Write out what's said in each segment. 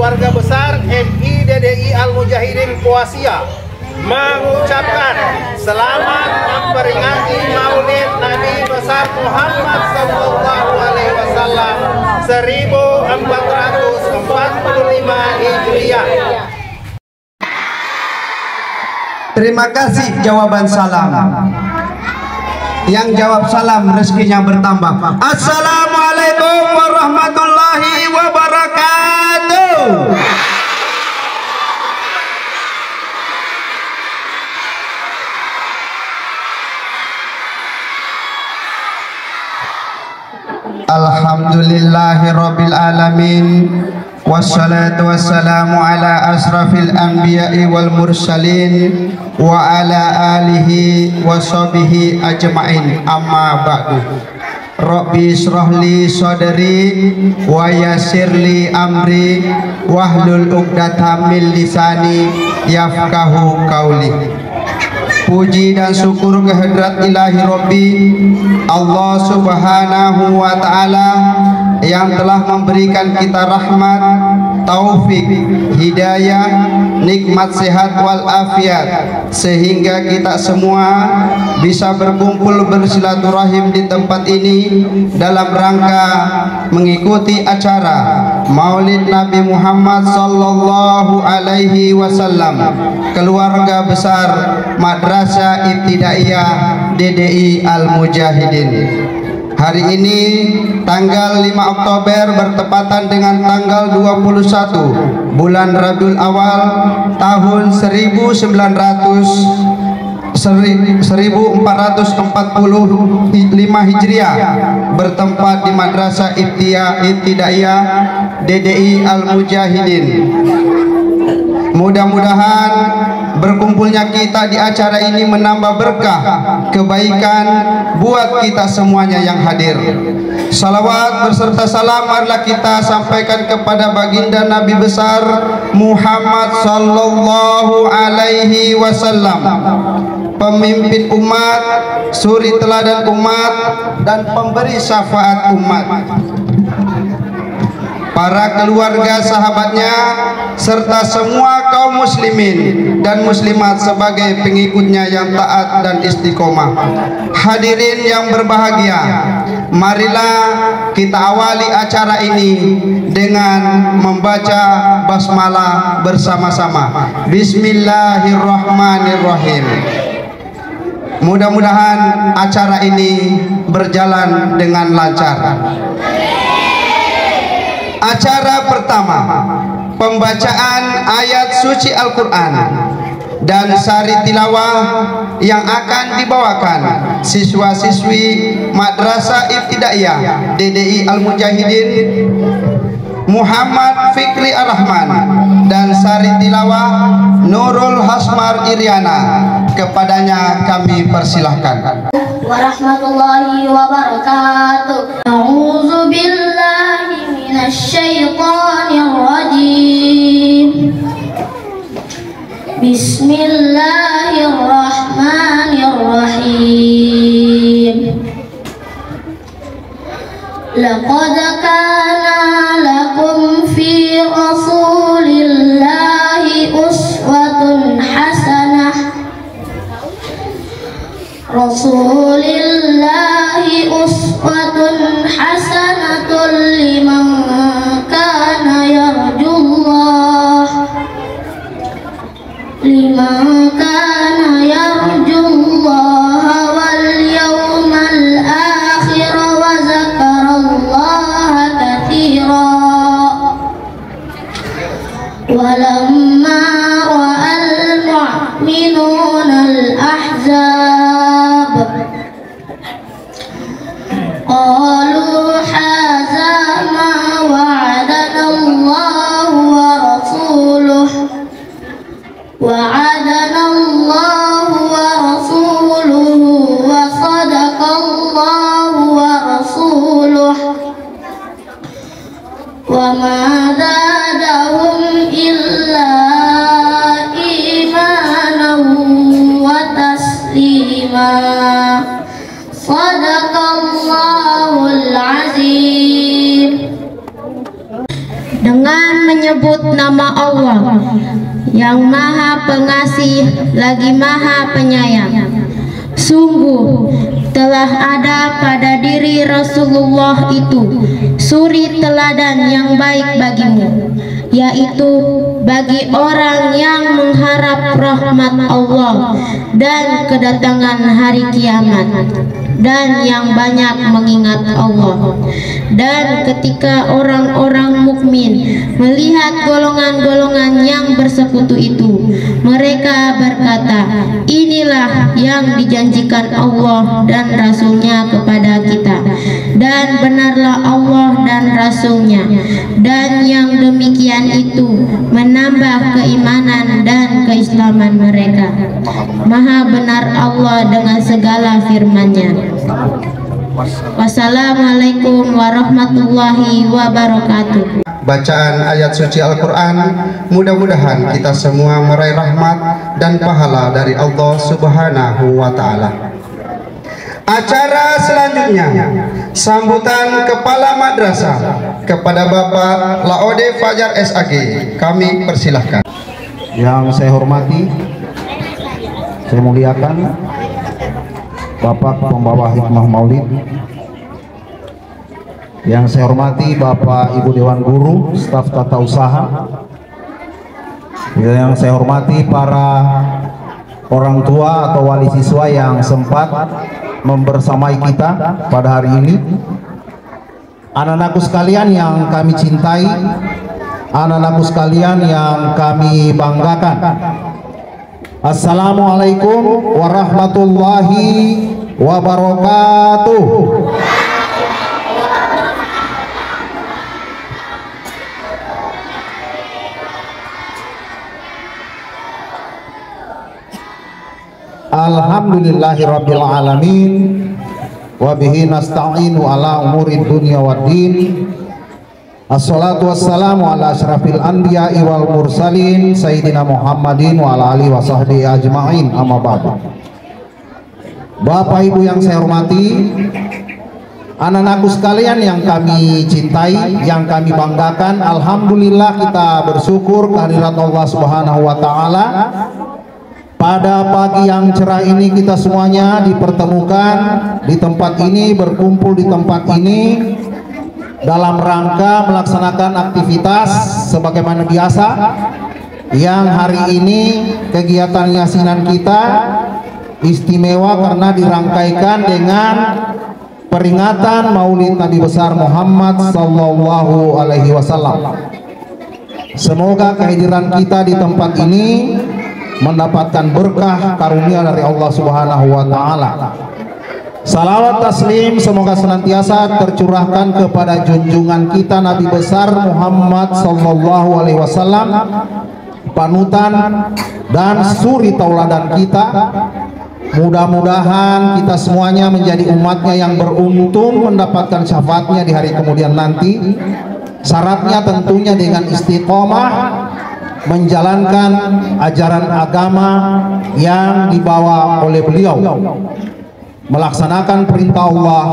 keluarga besar MI DDI Al-Mujahidin Poasia mengucapkan selamat memperingati Maulid Nabi besar Muhammad Sallallahu Alaihi Wasallam 1445 Hijriah. Terima kasih jawaban salam. Yang jawab salam rezekinya bertambah. Assalamualaikum warahmatullahi wabarakatuh. Alhamdulillahirabbil alamin. Wassalatu wassalamu ala asrafil anbiya'i wal mursalin wa ala alihi wa sahbihi ajma'in, amma ba'du. Rabbi shrahli sadri wa yassirli amri wahlul 'uqdatam min lisani yafqahu qauli. Puji dan syukur kehadrat ilahi Rabbi Allah subhanahu wa ta'ala yang telah memberikan kita rahmat, taufik, hidayah, nikmat sehat wal afiat, sehingga kita semua bisa berkumpul bersilaturahim di tempat ini dalam rangka mengikuti acara Maulid Nabi Muhammad Sallallahu Alaihi Wasallam, keluarga besar Madrasah Ibtidaiyah DDI Al-Mujahidin. Hari ini tanggal 5 Oktober bertepatan dengan tanggal 21 bulan Rabiul Awal tahun 1445 Hijriah, bertempat di Madrasah Ibtidaiyah DDI Al-Mujahidin. Mudah-mudahan berkumpulnya kita di acara ini menambah berkah kebaikan buat kita semuanya yang hadir. Salawat berserta salam marilah kita sampaikan kepada baginda Nabi besar Muhammad Sallallahu Alaihi Wasallam, pemimpin umat, suri teladan umat, dan pemberi syafaat umat, para keluarga sahabatnya, serta semua kaum muslimin dan muslimat sebagai pengikutnya yang taat dan istiqomah. Hadirin yang berbahagia, marilah kita awali acara ini dengan membaca basmalah bersama-sama. Bismillahirrahmanirrahim. Mudah-mudahan acara ini berjalan dengan lancar. Acara pertama, pembacaan ayat suci Al-Quran dan sari tilawah yang akan dibawakan siswa-siswi Madrasah Ibtidaiyah DDI Al-Mujahidin Muhammad Fikri Ar-Rahman dan sari tilawah Nurul Hasmar Iriana. Kepadanya kami persilahkan. Warahmatullahi wabarakatuh. A'udzu billahi minasyaitonir rajim. Bismillahirrahmanirrahim. Laqad kana lakum fi rasulillahi uswatun hasanah. Rasulillahi uswatun hasanatun liman kana yarjullah wal yawmal akhir wa zakarallaha katsira. Walamma ra'al mu'minuna al-ahzab qalu hadza ma wa'adana Allahu wa rasuluhu wa sadaqallahu wa rasuluhu wa ma zadahum illa imanan wa taslima. Sadaqallahul azim. Dengan dengan menyebut nama Allah yang Maha Pengasih lagi Maha Penyayang. Sungguh telah ada pada diri Rasulullah itu suri teladan yang baik bagimu, yaitu bagi orang yang mengharap rahmat Allah dan kedatangan hari kiamat, dan yang banyak mengingat Allah. Dan ketika orang-orang mukmin melihat golongan-golongan yang bersekutu itu, mereka berkata, inilah yang dijanjikan Allah dan Rasulnya kepada kita, dan benarlah Allah dan Rasulnya, dan yang demikian itu menambah keimanan dan keislaman mereka. Maha benar Allah dengan segala firman-Nya. Wassalamualaikum warahmatullahi wabarakatuh. Bacaan ayat suci Al-Quran, mudah-mudahan kita semua meraih rahmat dan pahala dari Allah Subhanahu wa Ta'ala. Acara selanjutnya, sambutan Kepala Madrasah kepada Bapak Laode Fajar SAG. Kami persilahkan. Yang saya hormati, saya muliakan Bapak pembawa hikmah maulid. Yang saya hormati Bapak Ibu Dewan Guru, staf tata usaha. Yang saya hormati para orang tua atau wali siswa yang sempat membersamai kita pada hari ini. Anak-anakku sekalian yang kami cintai, anak-anakku sekalian yang kami banggakan. Assalamualaikum warahmatullahi wabarakatuh. Alhamdulillahirabbil alamin wa bihi nasta'inu ala umurid dunya waddin. Assalatu wassalamu ala asyrafil anbiya'i wal mursalin sayyidina Muhammadin wa ala alihi wa sahbihi ajma'in, amma ba'du. Bapak Ibu yang saya hormati, anak-anakku sekalian yang kami cintai, yang kami banggakan, alhamdulillah kita bersyukur kehadirat Allah Subhanahu wa Ta'ala. Pada pagi yang cerah ini kita semuanya dipertemukan di tempat ini, berkumpul di tempat ini dalam rangka melaksanakan aktivitas sebagaimana biasa, yang hari ini kegiatan yasinan kita istimewa karena dirangkaikan dengan peringatan Maulid Nabi besar Muhammad sallallahu alaihi wasallam. Semoga kehadiran kita di tempat ini mendapatkan berkah karunia dari Allah Subhanahu wa Ta'ala. Salawat taslim semoga senantiasa tercurahkan kepada junjungan kita Nabi besar Muhammad sallallahu alaihi wasallam, panutan dan suri tauladan kita. Mudah-mudahan kita semuanya menjadi umatnya yang beruntung mendapatkan syafaatnya di hari kemudian nanti. Syaratnya tentunya dengan istiqomah menjalankan ajaran agama yang dibawa oleh beliau, melaksanakan perintah Allah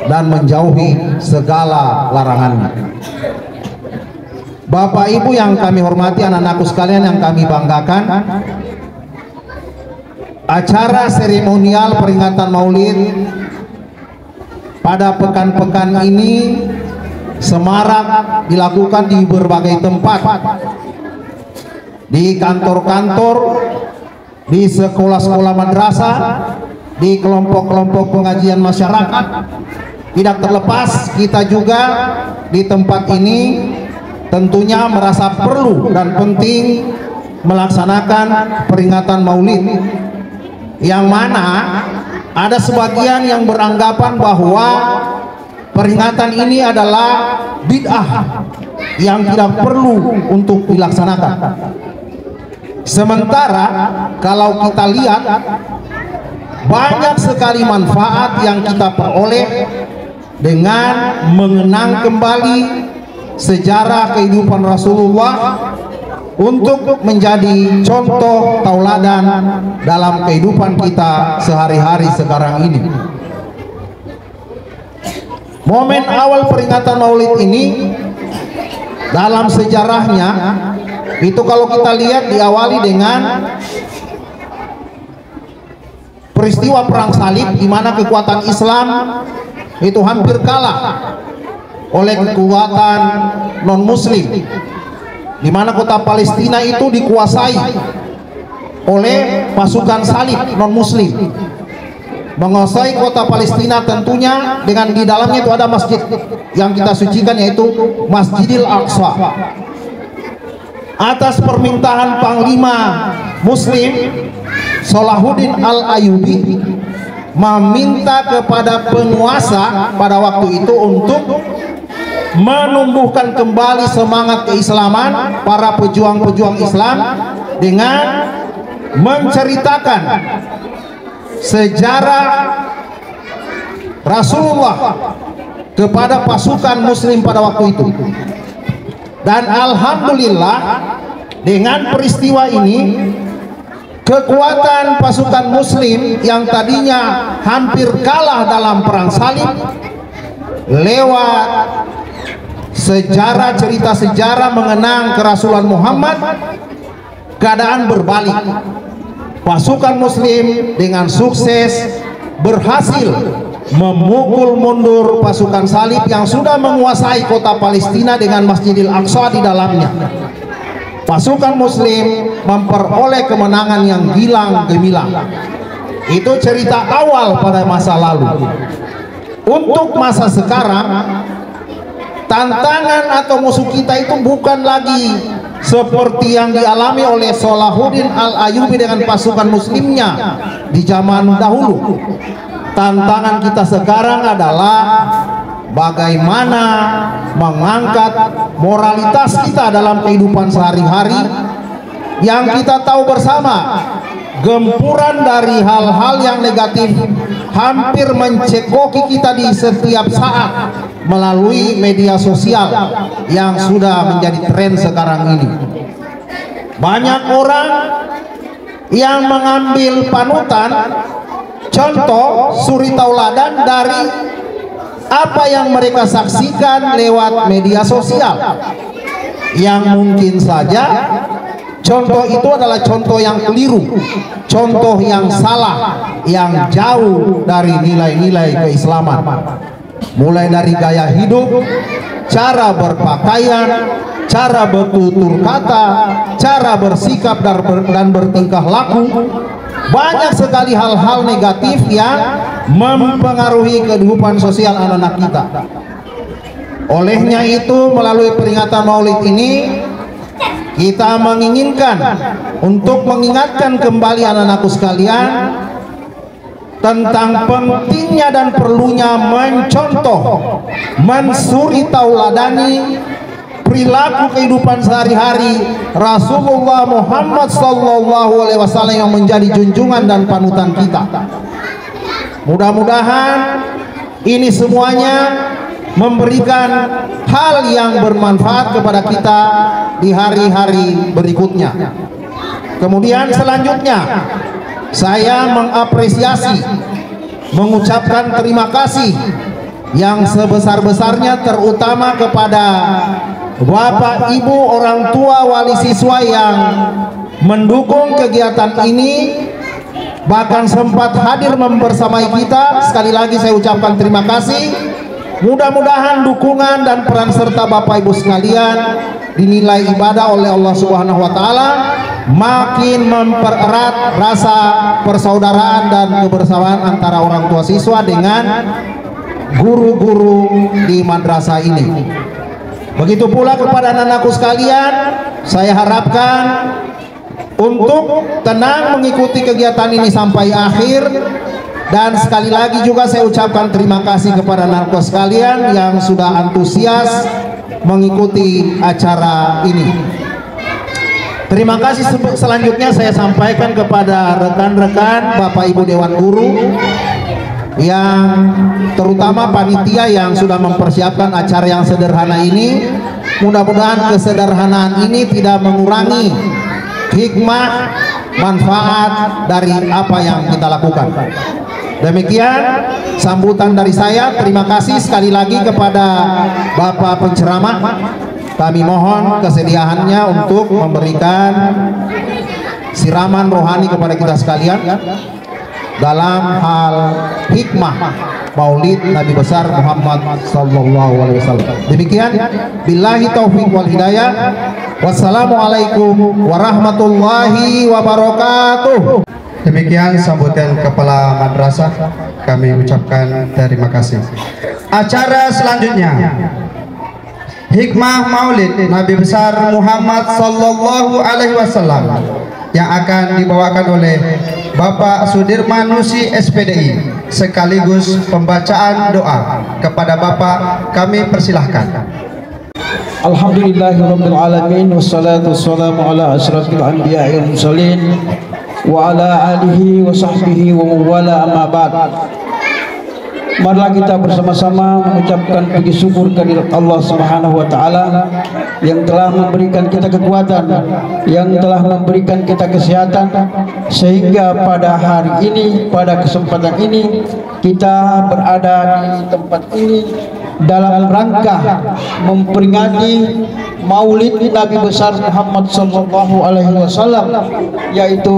dan menjauhi segala larangannya. Bapak Ibu yang kami hormati, anak-anakku sekalian yang kami banggakan, acara seremonial peringatan Maulid pada pekan-pekan ini semarak dilakukan di berbagai tempat, di kantor-kantor, di sekolah-sekolah madrasah, di kelompok-kelompok pengajian masyarakat. Tidak terlepas kita juga di tempat ini tentunya merasa perlu dan penting melaksanakan peringatan Maulid, yang mana ada sebagian yang beranggapan bahwa peringatan ini adalah bid'ah yang tidak perlu untuk dilaksanakan. Sementara kalau kita lihat banyak sekali manfaat yang kita peroleh dengan mengenang kembali sejarah kehidupan Rasulullah untuk menjadi contoh tauladan dalam kehidupan kita sehari-hari sekarang ini. Momen awal peringatan Maulid ini dalam sejarahnya itu kalau kita lihat diawali dengan peristiwa perang salib di mana kekuatan Islam itu hampir kalah oleh kekuatan non muslim, di mana kota Palestina itu dikuasai oleh pasukan salib non muslim. Menguasai kota Palestina tentunya dengan di dalamnya itu ada masjid yang kita sucikan, yaitu Masjidil Aqsa. Atas permintaan Panglima Muslim Salahuddin Al-Ayyubi meminta kepada penguasa pada waktu itu untuk menumbuhkan kembali semangat keislaman para pejuang-pejuang Islam dengan menceritakan sejarah Rasulullah kepada pasukan muslim pada waktu itu. Dan alhamdulillah dengan peristiwa ini kekuatan pasukan muslim yang tadinya hampir kalah dalam perang salib, lewat sejarah, cerita sejarah mengenang kerasulan Muhammad, keadaan berbalik. Pasukan muslim dengan sukses berhasil memukul mundur pasukan salib yang sudah menguasai kota Palestina dengan Masjidil Aqsa di dalamnya. Pasukan muslim memperoleh kemenangan yang gilang gemilang. Itu cerita awal pada masa lalu. Untuk masa sekarang, tantangan atau musuh kita itu bukan lagi seperti yang dialami oleh Salahuddin Al-Ayyubi dengan pasukan muslimnya di zaman dahulu. Tantangan kita sekarang adalah bagaimana mengangkat moralitas kita dalam kehidupan sehari-hari, yang kita tahu bersama gempuran dari hal-hal yang negatif hampir mencekoki kita di setiap saat melalui media sosial yang sudah menjadi tren sekarang ini. Banyak orang yang mengambil panutan, contoh suri tauladan dari apa yang mereka saksikan lewat media sosial, yang mungkin saja contoh itu adalah contoh yang keliru, contoh yang salah, yang jauh dari nilai-nilai keislaman. Mulai dari gaya hidup, cara berpakaian, cara bertutur kata, cara bersikap dan bertingkah laku. Banyak sekali hal-hal negatif yang mempengaruhi kehidupan sosial anak-anak kita. Olehnya itu, melalui peringatan Maulid ini, kita menginginkan untuk mengingatkan kembali anak-anakku sekalian tentang pentingnya dan perlunya mencontoh, mensuri tauladani perilaku kehidupan sehari-hari Rasulullah Muhammad SAW yang menjadi junjungan dan panutan kita. Mudah-mudahan ini semuanya memberikan hal yang bermanfaat kepada kita di hari-hari berikutnya. Kemudian selanjutnya, saya mengapresiasi, mengucapkan terima kasih yang sebesar-besarnya terutama kepada Bapak, Ibu, orang tua, wali siswa yang mendukung kegiatan ini, bahkan sempat hadir membersamai kita. Sekali lagi saya ucapkan terima kasih. Mudah-mudahan dukungan dan peran serta Bapak Ibu sekalian dinilai ibadah oleh Allah Subhanahu wa taala, makin mempererat rasa persaudaraan dan kebersamaan antara orang tua siswa dengan guru-guru di madrasah ini. Begitu pula kepada anak-anakku sekalian, saya harapkan untuk tenang mengikuti kegiatan ini sampai akhir. Dan sekali lagi juga saya ucapkan terima kasih kepada anak-anakku sekalian yang sudah antusias mengikuti acara ini. Terima kasih. Selanjutnya saya sampaikan kepada rekan-rekan Bapak Ibu Dewan Guru, yang terutama panitia yang sudah mempersiapkan acara yang sederhana ini. Mudah-mudahan kesederhanaan ini tidak mengurangi hikmah, manfaat dari apa yang kita lakukan. Demikian sambutan dari saya. Terima kasih sekali lagi kepada Bapak penceramah Kami mohon kesediaannya untuk memberikan siraman rohani kepada kita sekalian dalam hal hikmah Maulid Nabi besar Muhammad sallallahu alaihi wasallam. Demikian, billahi taufik wal hidayah. Wassalamualaikum warahmatullahi wabarakatuh. Demikian sambutan Kepala Madrasah, kami ucapkan terima kasih. Acara selanjutnya, Hikmah Maulid Nabi besar Muhammad sallallahu alaihi wasallam, yang akan dibawakan oleh Bapak Sudirman Nusi SPDI, sekaligus pembacaan doa. Kepada Bapak kami persilahkan. Alhamdulillahirabbil alamin, wassalatu wassalamu ala asyrafil anbiya'i wal mursalin wa ala alihi wa sahbihi wa mawala amma ba'd. Marilah kita bersama-sama mengucapkan puji syukur kehadirat Allah Subhanahu wa taala yang telah memberikan kita kekuatan, yang telah memberikan kita kesehatan, sehingga pada hari ini, pada kesempatan ini kita berada di tempat ini dalam rangka memperingati Maulid Nabi besar Muhammad sallallahu alaihi wasallam, yaitu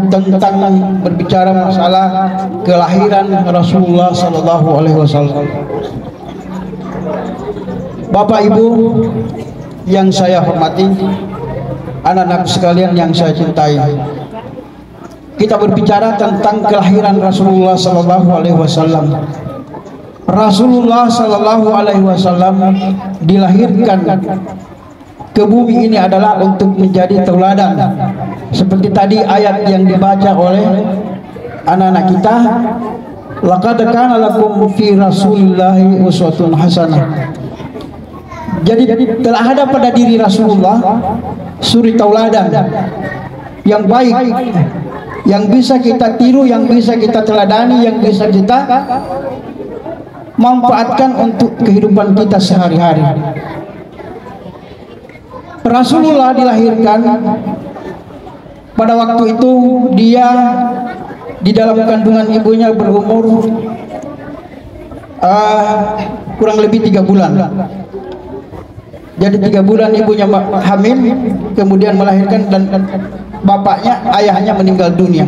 tentang berbicara masalah kelahiran Rasulullah sallallahu alaihi wasallam. Bapak Ibu yang saya hormati, anak-anak sekalian yang saya cintai, kita berbicara tentang kelahiran Rasulullah sallallahu alaihi wasallam. Rasulullah sallallahu alaihi wasallam dilahirkan ke bumi ini adalah untuk menjadi tauladan, seperti tadi ayat yang dibaca oleh anak-anak kita, laqad kana lakum fi rasulillahi uswatun hasanah. Jadi telah ada pada diri Rasulullah suri tauladan yang baik, yang bisa kita tiru, yang bisa kita teladani, yang bisa kita manfaatkan untuk kehidupan kita sehari-hari. Rasulullah dilahirkan pada waktu itu dia di dalam kandungan ibunya berumur kurang lebih 3 bulan. Jadi 3 bulan ibunya hamil, kemudian melahirkan, dan bapaknya, ayahnya meninggal dunia.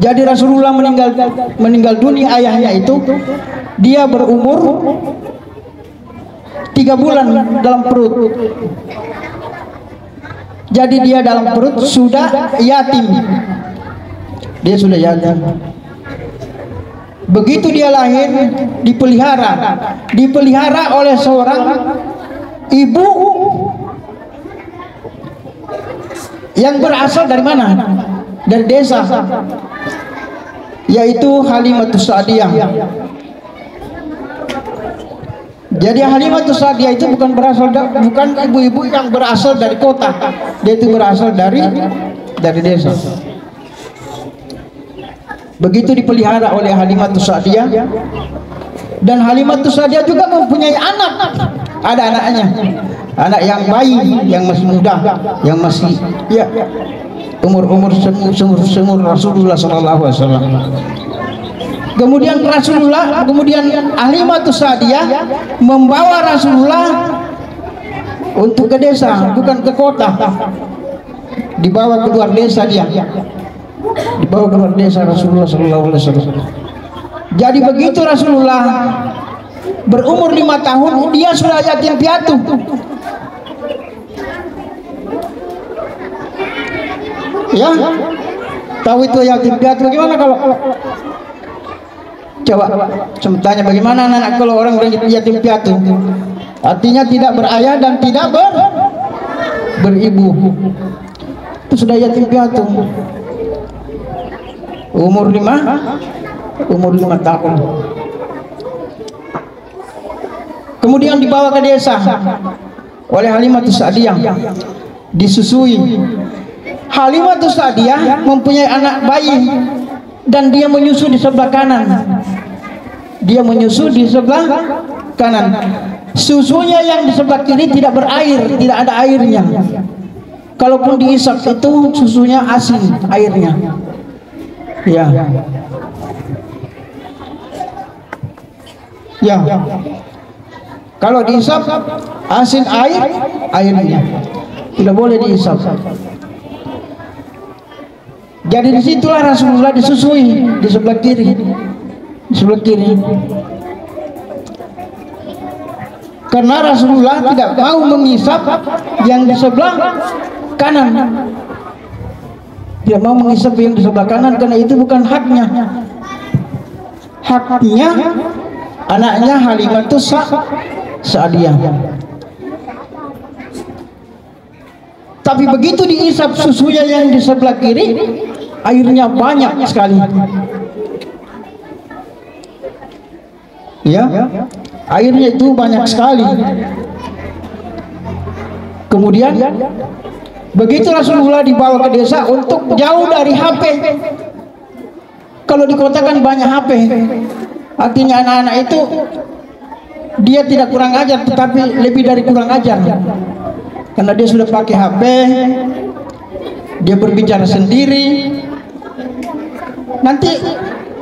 Jadi Rasulullah meninggal dunia ayahnya itu, dia berumur 3 bulan dalam perut. Jadi dia dalam perut sudah yatim. Dia sudah yatim. Begitu dia lahir, dipelihara oleh seorang ibu yang berasal dari mana? Dari desa, yaitu Halimatus Sa'diyah. Jadi Halimatus Sa'diyah itu bukan ibu-ibu yang berasal dari kota, dia itu berasal dari desa. Begitu dipelihara oleh Halimatus Sa'diyah, dan Halimatus Sa'diyah juga mempunyai anak, ada anaknya, anak yang bayi, yang masih muda, yang masih umur Rasulullah sallallahu alaihi wasallam. Kemudian Halimatus Sa'diyah membawa Rasulullah untuk ke desa, bukan ke kota. Dibawa ke luar desa dia. Dibawa ke luar desa Rasulullah sallallahu alaihi wasallam. Jadi begitu Rasulullah berumur 5 tahun, dia sudah yatim piatu. Ya, tahu itu yatim piatu bagaimana? Kalau coba tanya bagaimana anak kalau orang yatim piatu? Artinya tidak berayah dan tidak beribu. Itu sudah yatim piatu. Umur 5 tahun. Kemudian dibawa ke desa oleh Halimatus Sa'diyah, disusui. Halimatus Sa'diyah mempunyai anak bayi dan dia menyusu di sebelah kanan. Dia menyusu di sebelah kanan. Susunya yang di sebelah kiri tidak berair, tidak ada airnya. Kalaupun diisap itu susunya asin airnya. Ya. Kalau dihisap asin airnya tidak boleh dihisap. Jadi disitulah Rasulullah disusui di sebelah kiri, karena Rasulullah tidak mau menghisap yang di sebelah kanan. Dia mau menghisap yang di sebelah kanan karena itu bukan haknya. Haknya anaknya Halimatus Sa'diyah. Tapi begitu dihisap susunya yang di sebelah kiri, airnya banyak sekali. Ya, airnya itu banyak sekali. Kemudian begitu Rasulullah dibawa ke desa untuk jauh dari HP. Kalau di kota kan banyak HP, artinya anak-anak itu dia tidak kurang ajar, tetapi lebih dari kurang ajar, karena dia sudah pakai HP, dia berbicara sendiri, nanti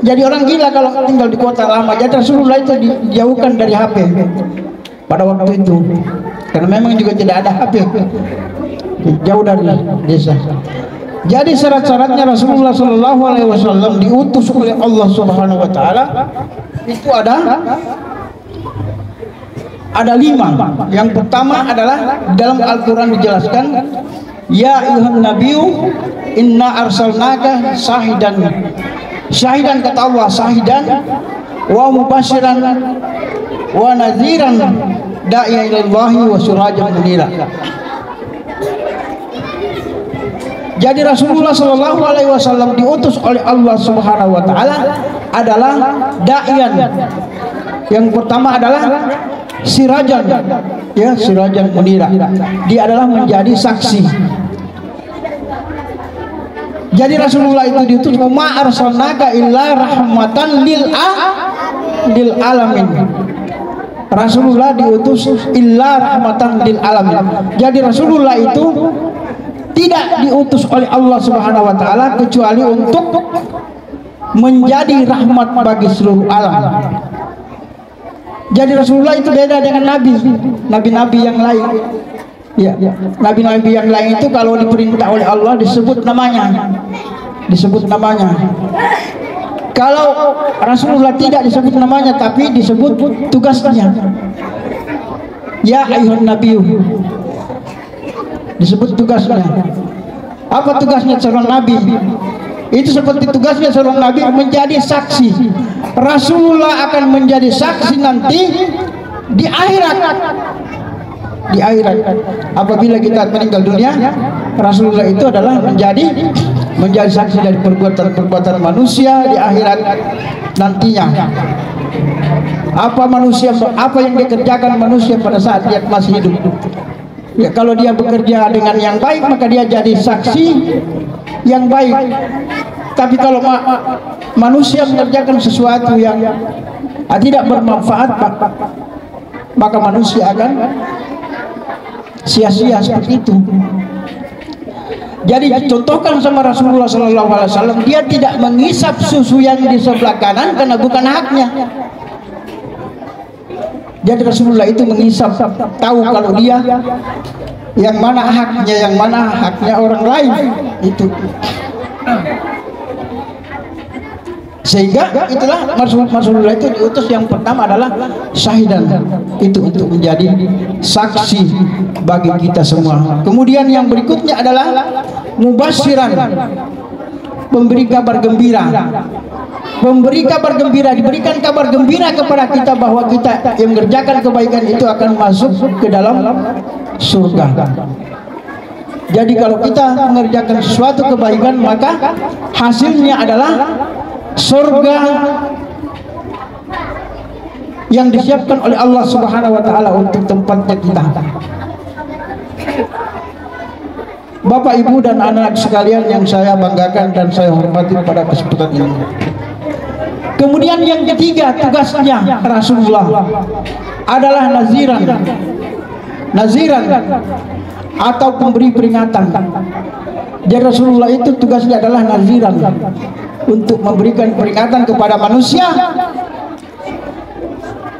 jadi orang gila kalau tinggal di kota lama. Jadi Rasulullah itu dijauhkan dari HP pada waktu itu, karena memang juga tidak ada HP, jauh dari desa. Jadi syarat-syaratnya Rasulullah Shallallahu Alaihi Wasallam diutus oleh Allah Subhanahu Wa Taala itu ada 5. Yang pertama adalah dalam Al-Quran dijelaskan, ya ayuhan nabiyyu inna arsalnaka syahidan kata Allah, syahidan wa mubasyiran wa nadhiran da'iya ilallahi wa sirajan munira. Jadi Rasulullah Shallallahu Alaihi Wasallam diutus oleh Allah Subhanahu Wa Taala adalah da'iyan. Yang pertama adalah sirajan, ya, sirajan munira. Dia adalah menjadi saksi. Jadi Rasulullah itu diutus, ma arsalnaka illa rahmatan lil alamin. Rasulullah diutus illa rahmatan lil alamin. Jadi Rasulullah itu tidak diutus oleh Allah Subhanahu Wa Taala kecuali untuk menjadi rahmat bagi seluruh alam. Jadi Rasulullah itu beda dengan nabi-nabi yang lain. Ya, nabi-nabi yang lain itu kalau diperintah oleh Allah disebut namanya. Kalau Rasulullah tidak disebut namanya, tapi disebut tugasnya. Ya ayuhan nabiyyu, disebut tugasnya. Apa tugasnya seorang nabi? Itu seperti tugasnya seorang nabi menjadi saksi. Rasulullah akan menjadi saksi nanti di akhirat. Apabila kita meninggal dunia, Rasulullah itu adalah menjadi saksi dari perbuatan manusia di akhirat nantinya. Apa yang dikerjakan manusia pada saat dia masih hidup. Ya, kalau dia bekerja dengan yang baik, maka dia jadi saksi yang baik. Tapi kalau manusia mengerjakan sesuatu yang tidak bermanfaat, maka manusia akan sia-sia seperti itu. Jadi contohkan sama Rasulullah SAW, dia tidak menghisap susu yang di sebelah kanan karena bukan haknya. Jadi Rasulullah itu menghisap, tahu kalau dia yang mana haknya orang lain itu. Sehingga itulah Rasulullah itu diutus yang pertama adalah syahidan, itu untuk menjadi saksi bagi kita semua. Kemudian yang berikutnya adalah mubasyiran, memberi kabar gembira. Memberi kabar gembira, diberikan kabar gembira kepada kita bahwa kita yang mengerjakan kebaikan itu akan masuk ke dalam surga. Jadi kalau kita mengerjakan sesuatu kebaikan, maka hasilnya adalah surga yang disiapkan oleh Allah Subhanahu Wa Taala untuk tempatnya kita. Bapak, Ibu, dan anak-anak sekalian yang saya banggakan dan saya hormati pada kesempatan ini. Kemudian yang ketiga, tugasnya Rasulullah adalah naziran atau pemberi peringatan. Jadi Rasulullah itu tugasnya adalah naziran, untuk memberikan peringatan kepada manusia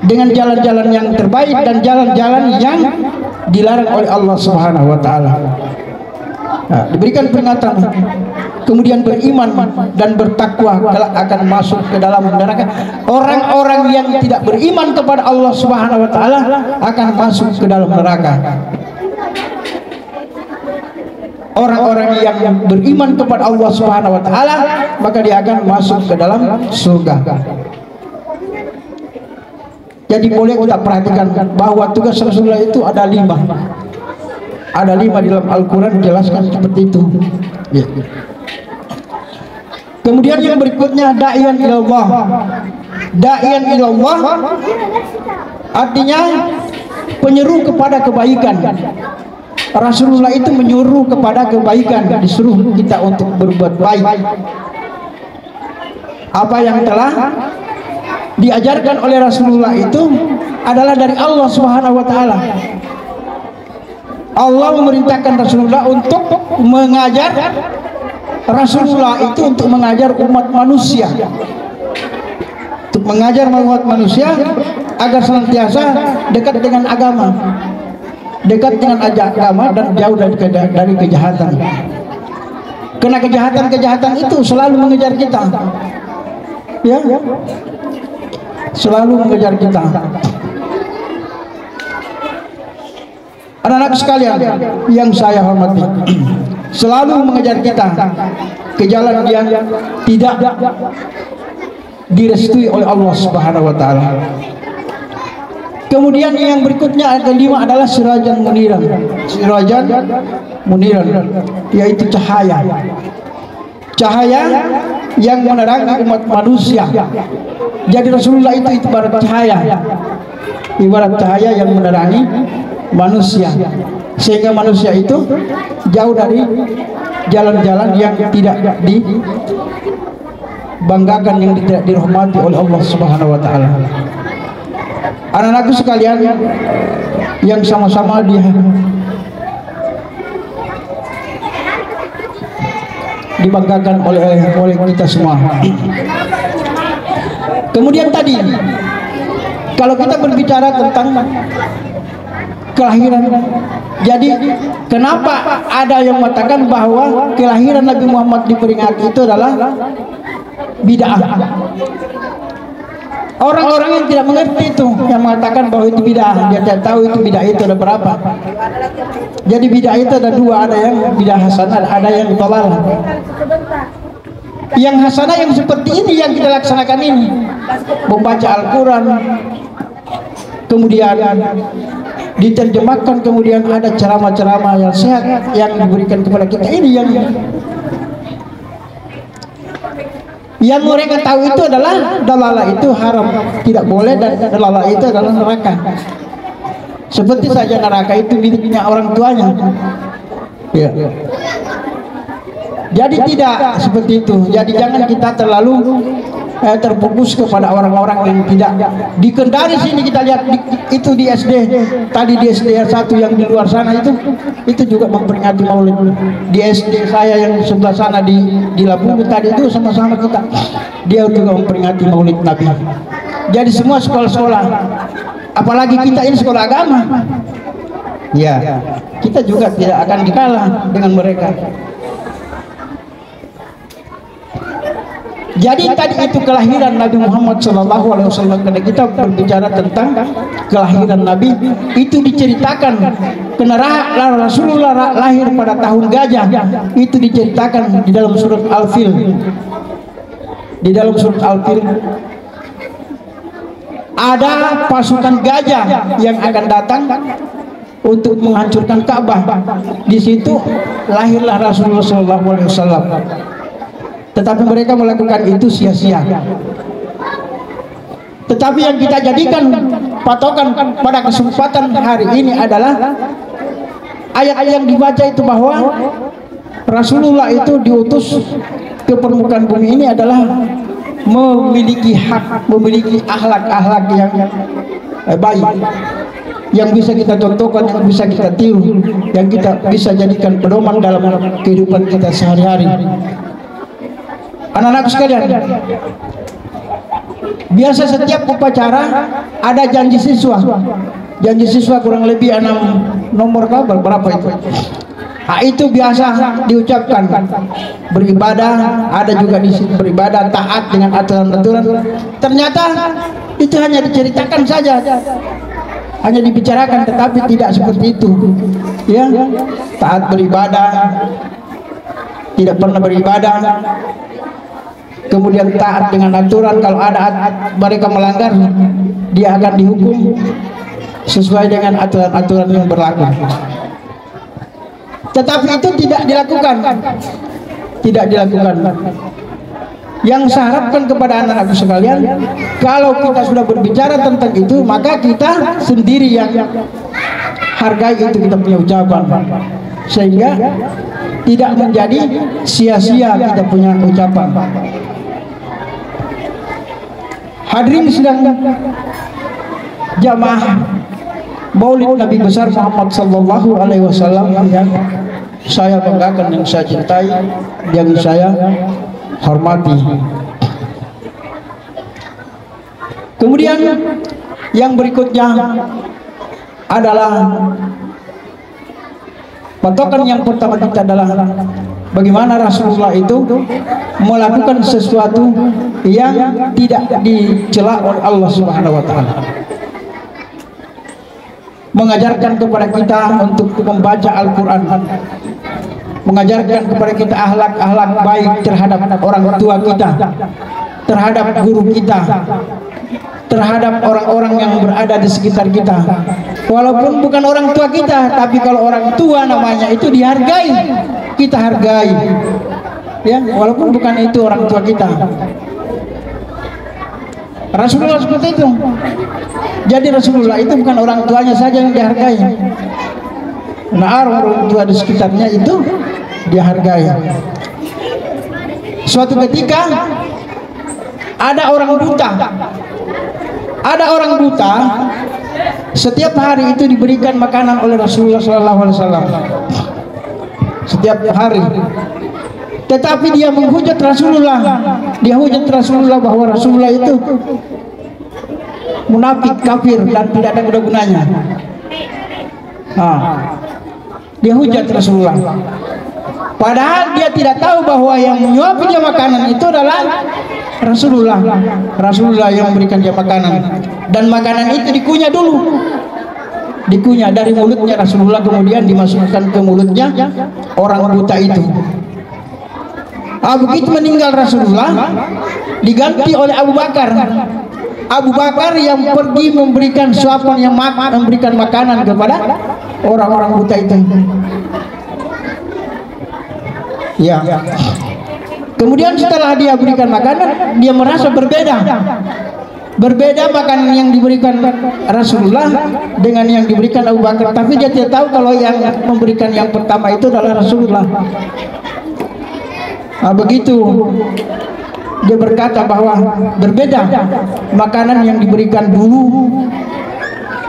dengan jalan-jalan yang terbaik dan jalan-jalan yang dilarang oleh Allah Subhanahu wa taala. Nah, diberikan peringatan, kemudian beriman dan bertakwa kelak akan masuk ke dalam neraka. Orang-orang yang tidak beriman kepada Allah Subhanahu wa taala akan masuk ke dalam neraka. Orang-orang yang beriman kepada Allah Subhanahu wa taala maka dia akan masuk ke dalam surga. Jadi boleh kita perhatikan bahwa tugas Rasulullah itu ada 5. Ada 5 di dalam Al-Quran dijelaskan seperti itu. Ya. Kemudian yang berikutnya da'iyan ilallah. Da'iyan ilallah artinya penyeru kepada kebaikan. Rasulullah itu menyuruh kepada kebaikan, disuruh kita untuk berbuat baik. Apa yang telah diajarkan oleh Rasulullah itu adalah dari Allah Subhanahu wa taala. Allah memerintahkan Rasulullah untuk mengajar, Rasulullah itu untuk mengajar umat manusia, untuk mengajar umat manusia agar senantiasa dekat dengan agama, dekat dengan agama dan jauh dari kejahatan. Karena kejahatan itu selalu mengejar kita, ya, selalu mengejar kita. Anak-anak sekalian yang saya hormati, selalu mengejar kita ke jalan yang tidak direstui oleh Allah Subhanahu wa taala. Kemudian yang berikutnya kelima adalah sirajan muniran. Sirajan muniran yaitu cahaya. Cahaya yang menerangi umat manusia. Jadi Rasulullah itu ibarat cahaya. Ibarat cahaya yang menerangi manusia, sehingga manusia itu jauh dari jalan-jalan yang tidak dibanggakan, yang tidak dirahmati oleh Allah Subhanahu wa taala. Anak-anakku sekalian yang sama-sama dibanggakan oleh kita semua. Kemudian tadi kalau kita berbicara tentang kelahiran, jadi kenapa ada yang mengatakan bahwa kelahiran Nabi Muhammad diperingati itu adalah bid'ah? Orang-orang yang tidak mengerti itu yang mengatakan bahwa itu bid'ah, dia tidak tahu itu bid'ah itu ada berapa. Jadi bid'ah itu ada 2, ada yang bid'ah hasanah, ada yang dhalalah. Yang hasanah yang seperti ini yang kita laksanakan ini, membaca Al-Quran, kemudian diterjemahkan, kemudian ada ceramah-ceramah yang sehat yang diberikan kepada kita, ini yang mereka tahu itu adalah dalalah itu haram, tidak boleh, dan dalalah itu adalah neraka. Seperti saja neraka itu miliknya orang tuanya, ya. Jadi tidak seperti itu. Jadi jangan kita terlalu terfokus kepada orang-orang yang tidak di Kendari sini. Kita lihat itu di SD tadi, di SD 1 yang di luar sana itu juga memperingati Maulid. Di SD saya yang sebelah sana di Lampung tadi itu sama-sama kita, dia juga memperingati Maulid Nabi. Jadi semua sekolah-sekolah, apalagi kita ini sekolah agama, ya, kita juga tidak akan dikalah dengan mereka. Jadi tadi itu kelahiran Nabi Muhammad SAW. Karena kita berbicara tentang kelahiran Nabi, itu diceritakan karena Rasulullah lahir pada tahun gajah. Itu diceritakan di dalam surat Al-Fil. Di dalam surat Al-Fil ada pasukan gajah yang akan datang untuk menghancurkan Ka'bah. Di situ lahirlah Rasulullah SAW. Tetapi mereka melakukan itu sia-sia. Tetapi yang kita jadikan patokan pada kesempatan hari ini adalah ayat yang dibaca itu, bahwa Rasulullah itu diutus ke permukaan bumi ini adalah memiliki hak, memiliki akhlak-akhlak yang baik, yang bisa kita contohkan, yang bisa kita tiru, yang kita bisa jadikan pedoman dalam kehidupan kita sehari-hari. Anak-anak sekalian, Biasa setiap upacara ada janji siswa. Janji siswa kurang lebih 6 nomor kabel, berapa itu? Nah, itu biasa diucapkan. Beribadah, ada juga di situ beribadah, taat dengan aturan-aturan. Ternyata itu hanya diceritakan saja, hanya dibicarakan, tetapi tidak seperti itu. Ya, taat beribadah, tidak pernah beribadah. Kemudian taat dengan aturan, kalau ada mereka melanggar, dia akan dihukum sesuai dengan aturan-aturan yang berlaku. Tetapi itu tidak dilakukan. Tidak dilakukan. Yang saya harapkan kepada anak-anak sekalian, kalau kita sudah berbicara tentang itu, maka kita sendiri yang hargai itu kita punya ucapan, sehingga tidak menjadi sia-sia kita punya ucapan. Hadirin sedang jamaah Maulid Nabi besar Muhammad sallallahu alaihi wasallam yang saya banggakan, yang saya cintai, yang saya hormati. Kemudian yang berikutnya adalah patokan yang pertama kita adalah bagaimana Rasulullah itu melakukan sesuatu yang tidak dicela oleh Allah Subhanahu wa taala. Mengajarkan kepada kita untuk membaca Al-Quran, mengajarkan kepada kita akhlak-akhlak baik terhadap orang tua kita, terhadap guru kita, terhadap orang-orang yang berada di sekitar kita. Walaupun bukan orang tua kita, tapi kalau orang tua namanya itu dihargai, kita hargai, ya, walaupun bukan itu orang tua kita. Rasulullah seperti itu. Jadi Rasulullah itu bukan orang tuanya saja yang dihargai, nah orang tua di sekitarnya itu dihargai. Suatu ketika ada orang buta. Ada orang buta, setiap hari itu diberikan makanan oleh Rasulullah SAW. Setiap hari. Tetapi dia menghujat Rasulullah. Dia hujat Rasulullah bahwa Rasulullah itu munafik, kafir, dan tidak ada guna-gunanya. Dia hujat Rasulullah. Padahal dia tidak tahu bahwa yang menyuapi dia makanan itu adalah Rasulullah. Rasulullah yang memberikan dia makanan. Dan makanan itu dikunyah dulu. Dikunyah dari mulutnya Rasulullah, kemudian dimasukkan ke mulutnya orang buta itu. Begitu meninggal Rasulullah, diganti oleh Abu Bakar. Abu Bakar yang pergi memberikan suapan, yang memberikan makanan kepada orang-orang buta itu. Ya. Kemudian setelah dia berikan makanan, dia merasa berbeda. Berbeda makanan yang diberikan Rasulullah dengan yang diberikan Abu Bakar. Tapi dia tidak tahu kalau yang memberikan yang pertama itu adalah Rasulullah. Begitu dia berkata bahwa berbeda makanan yang diberikan dulu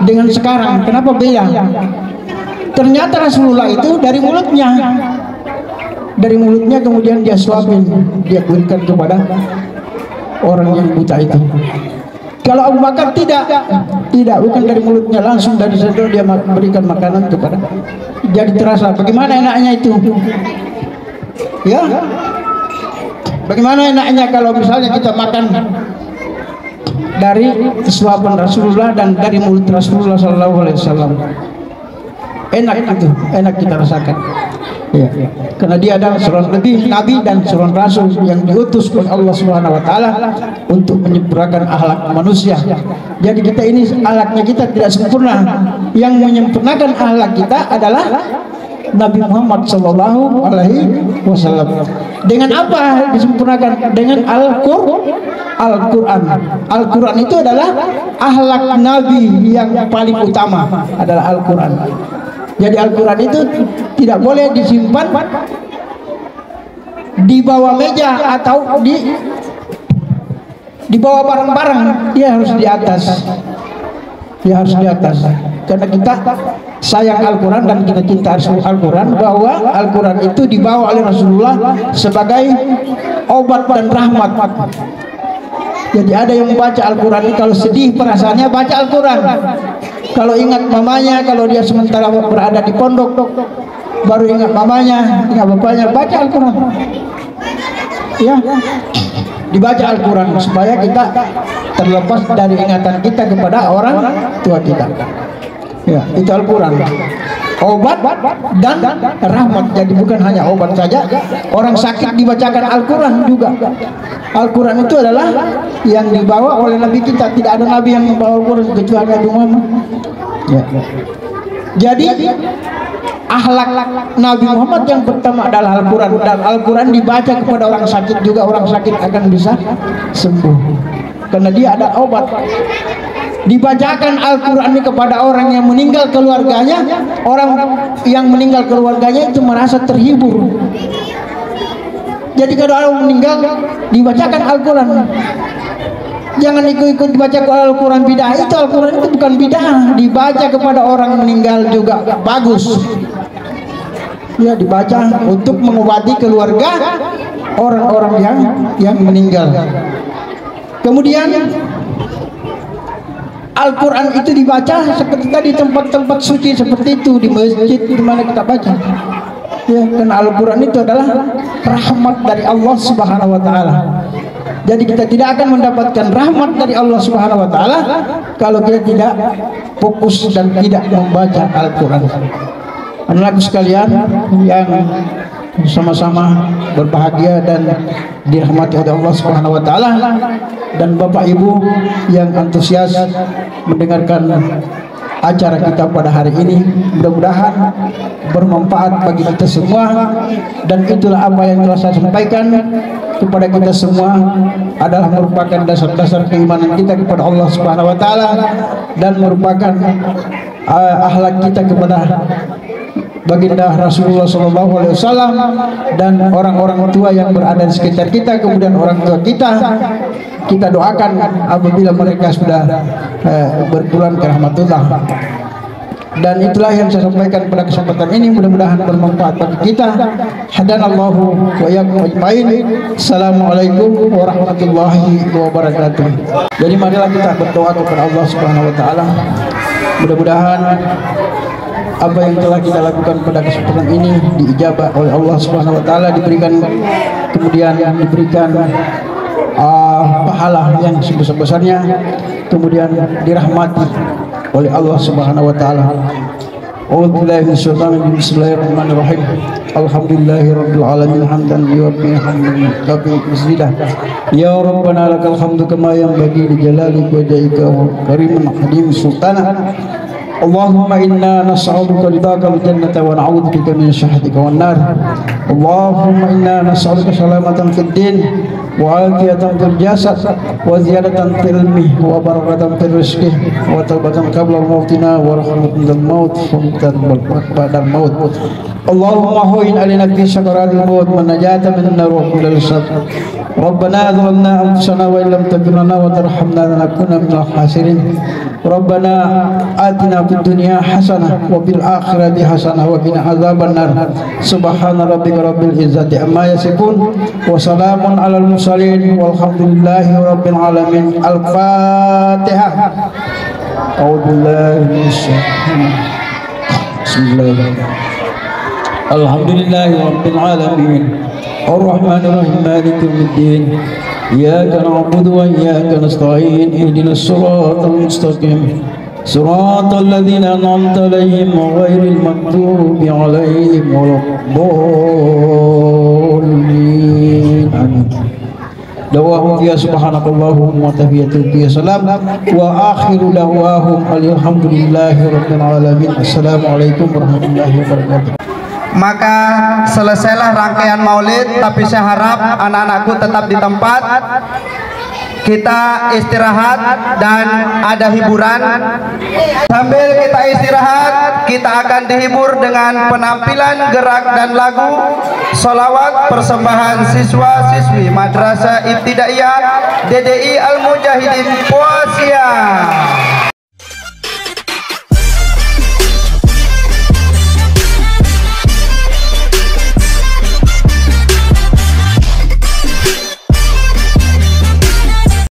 dengan sekarang. Kenapa beda? Ternyata Rasulullah itu dari mulutnya. Dari mulutnya kemudian dia suapin, dia berikan kepada orang yang buta itu. Kalau Abu Bakar tidak, bukan dari mulutnya, langsung dari situ dia berikan makanan kepada. Jadi terasa bagaimana enaknya itu, ya. Bagaimana enaknya kalau misalnya kita makan dari suapan Rasulullah dan dari mulut Rasulullah SAW. Enak itu, enak kita rasakan. Ya. Karena dia adalah seorang nabi dan seorang rasul yang diutus oleh Allah Subhanahu wa taala untuk menyempurnakan akhlak manusia. Jadi kita ini akhlaknya kita tidak sempurna. Yang menyempurnakan akhlak kita adalah Nabi Muhammad sallallahu alaihi wasallam. Dengan apa disempurnakan? Dengan Al-Qur'an. Al-Qur'an itu adalah akhlak Nabi yang paling utama, adalah Al-Qur'an. Jadi Al-Quran itu tidak boleh disimpan di bawah meja atau di bawah barang-barang. Dia harus di atas. Dia harus di atas. Karena kita sayang Al-Quran dan kita cinta Al-Quran, bahwa Al-Quran itu dibawa oleh Rasulullah sebagai obat dan rahmat. Jadi ada yang membaca Al-Quran ini kalau sedih perasaannya baca Al-Quran, kalau ingat mamanya, kalau dia sementara berada di pondok baru ingat mamanya, ingat bapaknya, baca Al-Quran ya, dibaca Al-Quran supaya kita terlepas dari ingatan kita kepada orang tua kita ya. Itu Al-Quran, obat dan rahmat. Jadi bukan hanya obat saja, orang sakit dibacakan Al-Quran juga. Al-Quran itu adalah yang dibawa oleh Nabi kita. Tidak ada Nabi yang membawa Al-Quran kecuali Nabi Muhammad ya. Jadi akhlak Nabi Muhammad yang pertama adalah Al-Quran, dan Al-Quran dibaca kepada orang sakit juga, orang sakit akan bisa sembuh karena dia ada obat. Dibacakan Al-Quran ini kepada orang yang meninggal keluarganya, orang yang meninggal keluarganya itu merasa terhibur. Jadi kalau orang meninggal dibacakan Al-Quran, jangan ikut-ikut baca Al-Quran bidah. Itu Al-Quran itu bukan bidah, dibaca kepada orang meninggal juga bagus ya, dibaca untuk mengobati keluarga orang-orang yang meninggal. Kemudian Al-Quran itu dibaca seketika di tempat-tempat suci seperti itu, di masjid di mana kita baca ya, karena Al-Quran itu adalah rahmat dari Allah Subhanahu wa taala. Jadi kita tidak akan mendapatkan rahmat dari Allah Subhanahu wa taala kalau kita tidak fokus dan tidak membaca Al-Quran. Anak sekalian yang sama-sama berbahagia dan dirahmati oleh Allah Subhanahu wa taala, dan Bapak Ibu yang antusias mendengarkan acara kita pada hari ini, mudah-mudahan bermanfaat bagi kita semua. Dan itulah apa yang telah saya sampaikan kepada kita semua adalah merupakan dasar-dasar keimanan kita kepada Allah Subhanahu wa taala, dan merupakan akhlak kita kepada baginda Rasulullah SAW dan orang-orang tua yang berada di sekitar kita. Kemudian orang tua kita doakan apabila mereka sudah berpulang ke rahmatullah. Dan itulah yang saya sampaikan pada kesempatan ini, mudah-mudahan bermanfaat bagi kita. Hadanallahu wa iyyakum ajmain. Assalamualaikum warahmatullahi wabarakatuh. Jadi marilah kita berdoa kepada Allah Subhanahu wa taala. Mudah-mudahan apa yang telah kita lakukan pada kesempatan ini diijabah oleh Allah Subhanahu wa taala, diberikan pahala yang sebesar-besarnya, kemudian dirahmati oleh Allah Subhanahu wa taala. Bismillahirrahmanirrahim. Alhamdulillahirabbil alamin hamdan yuwaffi hamdan kafi masjidah. Ya Rabbana lakal hamdu kama yanbaghi li jalali wajhika wa karimin hadim sultana. Allahumma inna nas'aluka ridhaka wal jannata wa na'udzubika min syahhatika wan nar. Allahumma inna nas'aluka salamatan fid din wa afiyatan fil jasad wa ziyadatan fil ilmi wa barakatan fil rizqi wa taubatan qabla mautina wa rahmatan minal maut wa ba'dal maut. Allahumma huwin alaina fi sakaratil maut wa najata min nar wa kulli syarr. Rabbana zalamna anfusana wa illam taghfir lana wa tarhamna lanakunanna minal khasirin. Rabbana atina fid dunya hasanah wa fil akhirati hasanah wa qina adzabannar. Subhana rabbika rabbil izzati amma yasifun wa salamun alal mursalin walhamdulillahi rabbil alamin. Al-Fatihah. A'udzu billahi minasyaitonir rajim. Bismillahirrahmanirrahim. Alhamdulillahi rabbil alamin. Ar-Rahmanir Rahim. Maliki yaumiddin. إياك نعبد وإياك نستعين اهدنا الصراط المستقيم صراط الذين أنعمت عليهم غير المغضوب عليهم ولا الضالين آمين. دعواهم فيها سبحانك اللهم وتحيتهم فيها سلام وآخر دعواهم الحمد لله رب العالمين. Assalamualaikum warahmatullahi wabarakatuh. Maka selesailah rangkaian maulid, tapi saya harap anak-anakku tetap di tempat. Kita istirahat dan ada hiburan. Sambil kita istirahat, kita akan dihibur dengan penampilan gerak dan lagu sholawat persembahan siswa-siswi Madrasah Ibtidaiyah DDI Al Mujahidin Poasia.